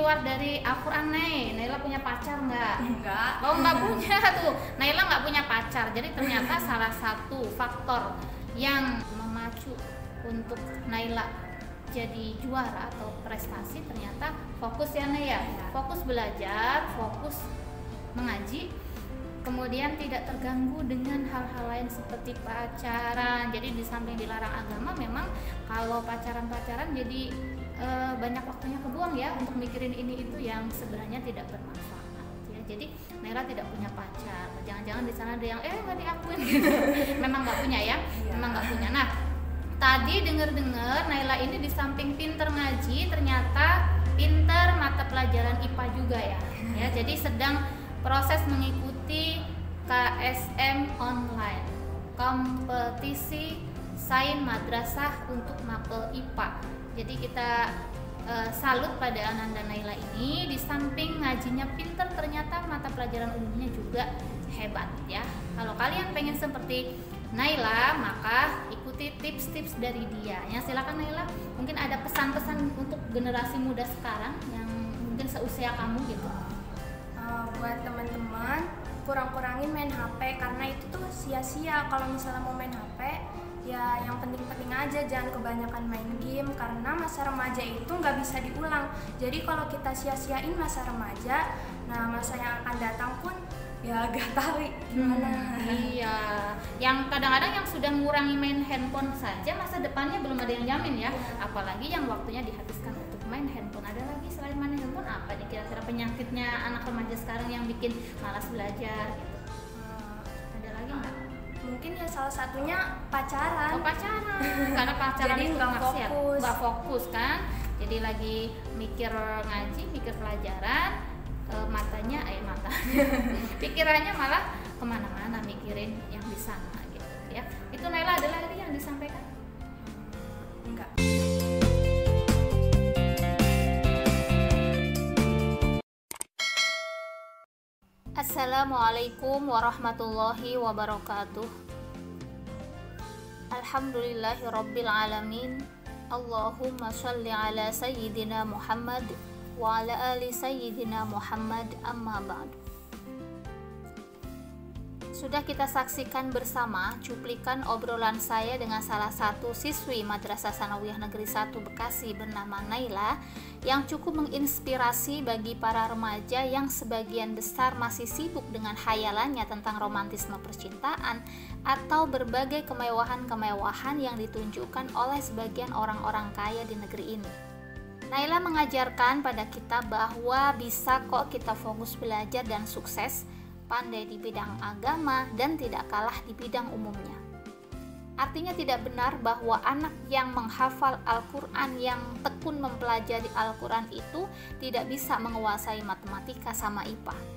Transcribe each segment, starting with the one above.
keluar dari Al-Quran nih. Naila punya pacar nggak? Enggak. Oh, nggak punya tuh. Naila nggak punya pacar. Jadi ternyata salah satu faktor yang memacu untuk Naila jadi juara atau prestasi ternyata fokus ya Naya. Fokus belajar, fokus mengaji, kemudian tidak terganggu dengan hal-hal lain seperti pacaran. Jadi di samping dilarang agama, memang kalau pacaran-pacaran jadi banyak waktunya kebuang ya untuk mikirin ini itu yang sebenarnya tidak bermanfaat ya. Jadi Naila tidak punya pacar. Jangan-jangan di sana ada yang nggak diakuin gitu. Memang nggak punya ya, memang nggak punya. Nah, tadi dengar-dengar Naila ini di samping pinter ngaji, ternyata pinter mata pelajaran IPA juga ya. Ya, jadi sedang proses mengikuti KSM online, kompetisi sains madrasah untuk mapel IPA. Jadi kita salut pada Ananda Naila ini, di samping ngajinya pinter ternyata mata pelajaran umumnya juga hebat ya. Kalau kalian pengen seperti Naila, maka ikuti tips-tips dari dia ya. Silakan Naila, mungkin ada pesan-pesan untuk generasi muda sekarang yang mungkin seusia kamu gitu. Buat teman-teman, kurang-kurangin main HP karena itu tuh sia-sia. Kalau misalnya mau main HP, ya yang penting-penting aja, jangan kebanyakan main game karena masa remaja itu nggak bisa diulang. Jadi kalau kita sia-siain masa remaja, nah masa yang akan datang pun ya agak tahu gimana. Iya, yang kadang-kadang yang sudah mengurangi main handphone saja masa depannya belum ada yang jamin ya. Apalagi yang waktunya dihabiskan untuk main handphone. Ada lagi selain main handphone apa nih kira-kira penyakitnya anak remaja sekarang yang bikin malas belajar gitu? Ada lagi nggak? Mungkin ya salah satunya pacaran. Oh, pacaran. Karena pacaran Jadi itu nggak maksiat, fokus. nggak fokus kan? Jadi lagi mikir ngaji, mikir pelajaran, matanya pikirannya malah kemana-mana mikirin yang di sana gitu ya. Itu Naila, ada lagi yang disampaikan? Enggak. Assalamualaikum warahmatullahi wabarakatuh. Alhamdulillahi rabbil alamin. Allahumma sholli ala sayyidina Muhammad wa ala ali sayyidina Muhammad, amma ba'du. Sudah kita saksikan bersama cuplikan obrolan saya dengan salah satu siswi Madrasah Sanawiyah Negeri 1 Bekasi bernama Naila, yang cukup menginspirasi bagi para remaja yang sebagian besar masih sibuk dengan khayalannya tentang romantisme percintaan atau berbagai kemewahan-kemewahan yang ditunjukkan oleh sebagian orang-orang kaya di negeri ini. Naila mengajarkan pada kita bahwa bisa kok kita fokus belajar dan sukses, pandai di bidang agama dan tidak kalah di bidang umumnya. Artinya tidak benar bahwa anak yang menghafal Al-Quran, yang tekun mempelajari Al-Quran itu tidak bisa menguasai matematika sama IPA.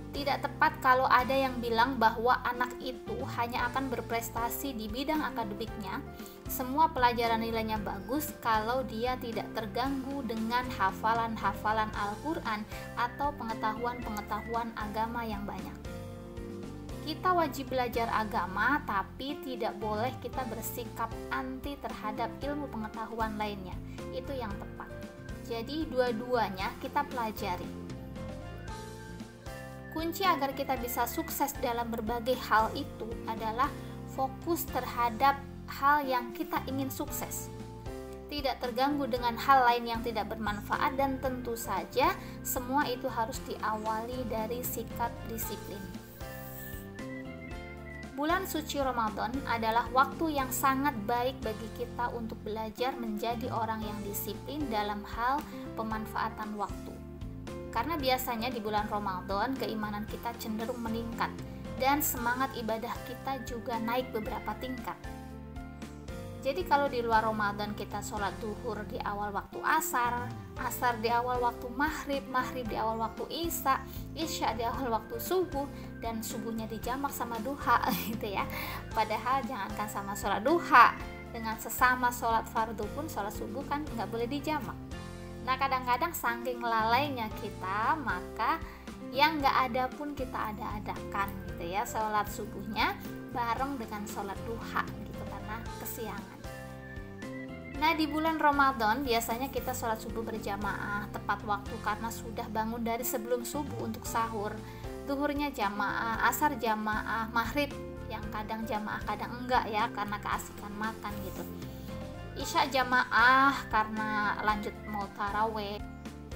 Tidak tepat kalau ada yang bilang bahwa anak itu hanya akan berprestasi di bidang akademiknya, semua pelajaran nilainya bagus kalau dia tidak terganggu dengan hafalan-hafalan Al-Quran atau pengetahuan-pengetahuan agama yang banyak. Kita wajib belajar agama, tapi tidak boleh kita bersikap anti terhadap ilmu pengetahuan lainnya. Itu yang tepat. Jadi dua-duanya kita pelajari. Kunci agar kita bisa sukses dalam berbagai hal itu adalah fokus terhadap hal yang kita ingin sukses, tidak terganggu dengan hal lain yang tidak bermanfaat, dan tentu saja semua itu harus diawali dari sikap disiplin. Bulan suci Ramadan adalah waktu yang sangat baik bagi kita untuk belajar menjadi orang yang disiplin dalam hal pemanfaatan waktu. Karena biasanya di bulan Ramadan keimanan kita cenderung meningkat dan semangat ibadah kita juga naik beberapa tingkat. Jadi kalau di luar Ramadan kita sholat duhur di awal waktu asar, asar di awal waktu maghrib, maghrib di awal waktu isya, isya di awal waktu subuh, dan subuhnya dijamak sama duha gitu ya. Padahal jangankan sama sholat duha, dengan sesama sholat fardu pun sholat subuh kan nggak boleh dijamak. Nah kadang-kadang saking lalainya kita, maka yang nggak ada pun kita ada-adakan gitu ya, sholat subuhnya bareng dengan sholat duha gitu karena kesiangan. Nah, di bulan Ramadan biasanya kita sholat subuh berjamaah tepat waktu karena sudah bangun dari sebelum subuh untuk sahur. Zuhurnya jamaah, asar jamaah, maghrib yang kadang jamaah kadang enggak ya karena keasikan makan gitu. Isya jamaah karena lanjut mau taraweh.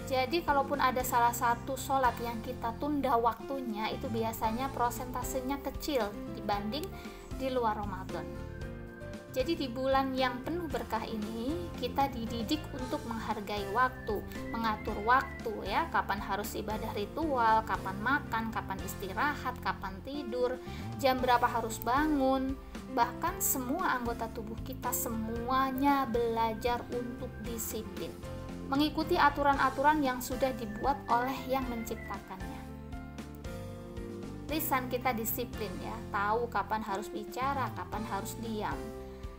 Jadi kalaupun ada salah satu sholat yang kita tunda waktunya, itu biasanya prosentasenya kecil dibanding di luar Ramadan. Jadi di bulan yang penuh berkah ini kita dididik untuk menghargai waktu, mengatur waktu ya, kapan harus ibadah ritual, kapan makan, kapan istirahat, kapan tidur, jam berapa harus bangun. Bahkan semua anggota tubuh kita semuanya belajar untuk disiplin, mengikuti aturan-aturan yang sudah dibuat oleh yang menciptakannya. Lisan kita disiplin ya, tahu kapan harus bicara, kapan harus diam.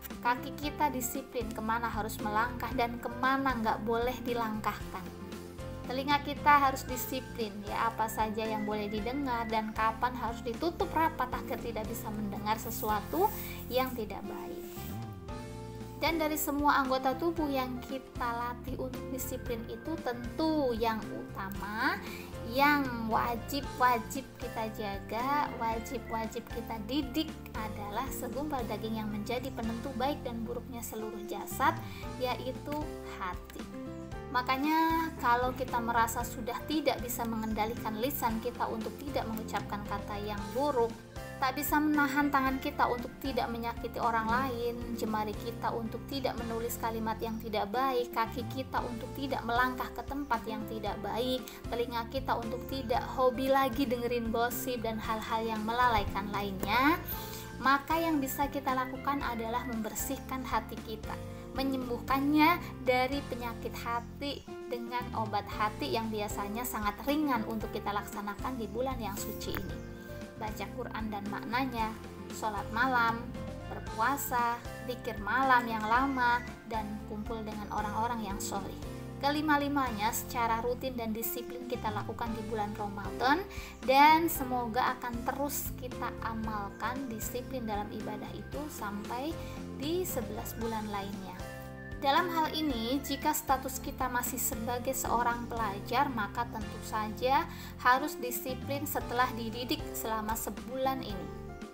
Kaki kita disiplin kemana harus melangkah dan kemana nggak boleh dilangkahkan. Telinga kita harus disiplin ya, apa saja yang boleh didengar dan kapan harus ditutup rapat agar tidak bisa mendengar sesuatu yang tidak baik. Dan dari semua anggota tubuh yang kita latih untuk disiplin itu, tentu yang utama, yang wajib kita jaga, wajib kita didik adalah segumpal daging yang menjadi penentu baik dan buruknya seluruh jasad, yaitu hati. Makanya kalau kita merasa sudah tidak bisa mengendalikan lisan kita untuk tidak mengucapkan kata yang buruk, tak bisa menahan tangan kita untuk tidak menyakiti orang lain, jemari kita untuk tidak menulis kalimat yang tidak baik, kaki kita untuk tidak melangkah ke tempat yang tidak baik, telinga kita untuk tidak hobi lagi dengerin gosip dan hal-hal yang melalaikan lainnya, maka yang bisa kita lakukan adalah membersihkan hati kita, menyembuhkannya dari penyakit hati dengan obat hati yang biasanya sangat ringan untuk kita laksanakan di bulan yang suci ini. Baca Quran dan maknanya, sholat malam, berpuasa, zikir malam yang lama, dan kumpul dengan orang-orang yang sholih. Kelima-limanya secara rutin dan disiplin kita lakukan di bulan Ramadan, dan semoga akan terus kita amalkan disiplin dalam ibadah itu sampai di 11 bulan lainnya. Dalam hal ini, jika status kita masih sebagai seorang pelajar, maka tentu saja harus disiplin setelah dididik selama sebulan ini.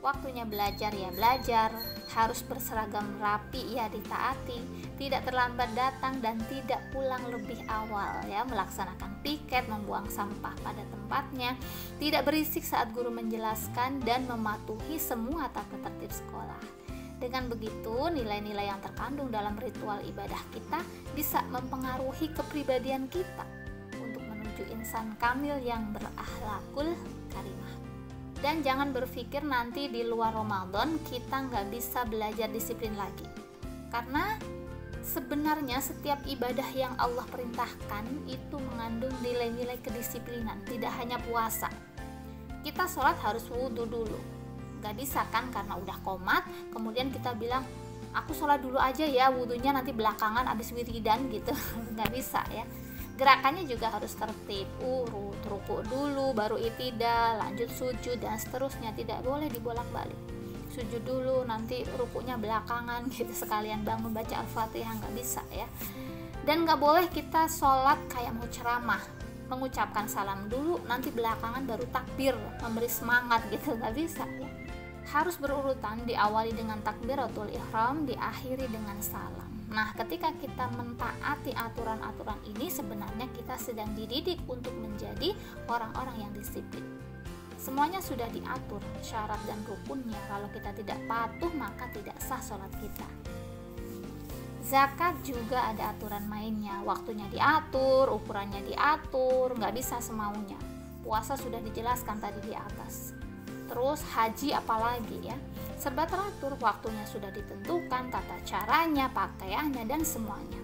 Waktunya belajar ya belajar, harus berseragam rapi ya ditaati, tidak terlambat datang dan tidak pulang lebih awal ya, melaksanakan piket, membuang sampah pada tempatnya, tidak berisik saat guru menjelaskan, dan mematuhi semua tata tertib sekolah. Dengan begitu, nilai-nilai yang terkandung dalam ritual ibadah kita bisa mempengaruhi kepribadian kita untuk menuju insan kamil yang berakhlakul karimah. Dan jangan berpikir nanti di luar Ramadan kita nggak bisa belajar disiplin lagi. Karena sebenarnya setiap ibadah yang Allah perintahkan itu mengandung nilai-nilai kedisiplinan, tidak hanya puasa. Kita sholat harus wudhu dulu. Gak bisa kan karena udah qomat kemudian kita bilang aku sholat dulu aja ya, wudhunya nanti belakangan abis wiridan gitu. Gak bisa ya, gerakannya juga harus tertib, urut, ruku dulu baru itidal, lanjut sujud dan seterusnya, tidak boleh dibolak-balik. Sujud dulu nanti rukunya belakangan gitu, sekalian bangun baca Al-Fatihah, gak bisa ya. Dan gak boleh kita sholat kayak mau ceramah, mengucapkan salam dulu nanti belakangan baru takbir memberi semangat gitu, gak bisa ya. Harus berurutan, diawali dengan takbiratul ihram, diakhiri dengan salam. Nah, ketika kita mentaati aturan-aturan ini, sebenarnya kita sedang dididik untuk menjadi orang-orang yang disiplin. Semuanya sudah diatur, syarat dan rukunnya. Kalau kita tidak patuh, maka tidak sah sholat kita. Zakat juga ada aturan mainnya, waktunya diatur, ukurannya diatur, nggak bisa semaunya. Puasa sudah dijelaskan tadi di atas. Terus haji apalagi ya, serba teratur, waktunya sudah ditentukan, tata caranya, pakaiannya, dan semuanya.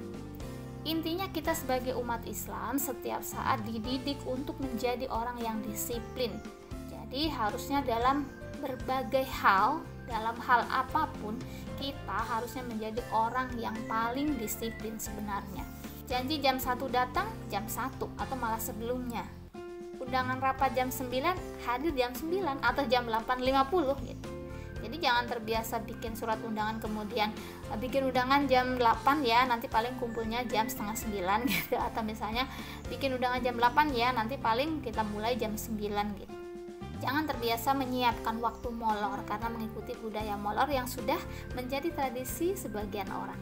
Intinya kita sebagai umat Islam setiap saat dididik untuk menjadi orang yang disiplin. Jadi harusnya dalam berbagai hal, dalam hal apapun, kita harusnya menjadi orang yang paling disiplin sebenarnya. Janji jam 1 datang, jam 1 atau malah sebelumnya. Undangan rapat jam 9, hadir jam 9 atau jam 8.50 gitu. Jadi jangan terbiasa bikin surat undangan kemudian bikin undangan jam 8 ya, nanti paling kumpulnya jam setengah 9 gitu, atau misalnya bikin undangan jam 8 ya, nanti paling kita mulai jam 9 gitu. Jangan terbiasa menyiapkan waktu molor karena mengikuti budaya molor yang sudah menjadi tradisi sebagian orang.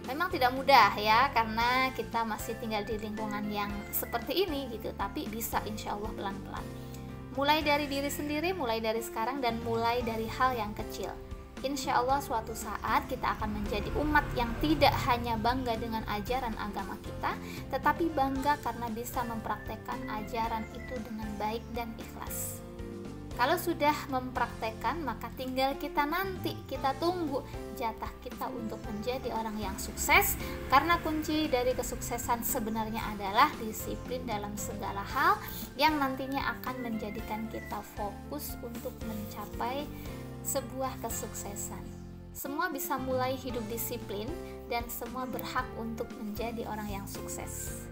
Memang tidak mudah ya, karena kita masih tinggal di lingkungan yang seperti ini gitu, tapi bisa insya Allah pelan-pelan. Mulai dari diri sendiri, mulai dari sekarang, dan mulai dari hal yang kecil. Insya Allah suatu saat kita akan menjadi umat yang tidak hanya bangga dengan ajaran agama kita, tetapi bangga karena bisa mempraktekkan ajaran itu dengan baik dan ikhlas. Kalau sudah mempraktekkan, maka tinggal kita nanti, kita tunggu jatah kita untuk menjadi orang yang sukses. Karena kunci dari kesuksesan sebenarnya adalah disiplin dalam segala hal yang nantinya akan menjadikan kita fokus untuk mencapai sebuah kesuksesan. Semua bisa mulai hidup disiplin dan semua berhak untuk menjadi orang yang sukses.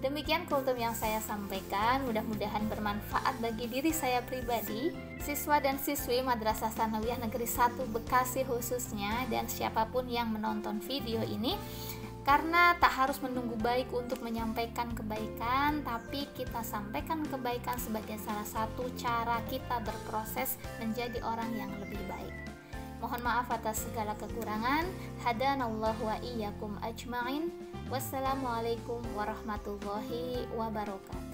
Demikian kultum yang saya sampaikan, mudah-mudahan bermanfaat bagi diri saya pribadi, siswa dan siswi Madrasah Tsanawiyah Negeri 1 Bekasi khususnya, dan siapapun yang menonton video ini. Karena tak harus menunggu baik untuk menyampaikan kebaikan, tapi kita sampaikan kebaikan sebagai salah satu cara kita berproses menjadi orang yang lebih baik. Mohon maaf atas segala kekurangan. Hadanallahu wa iyyakum ajma'in. Wassalamualaikum warahmatullahi wabarakatuh.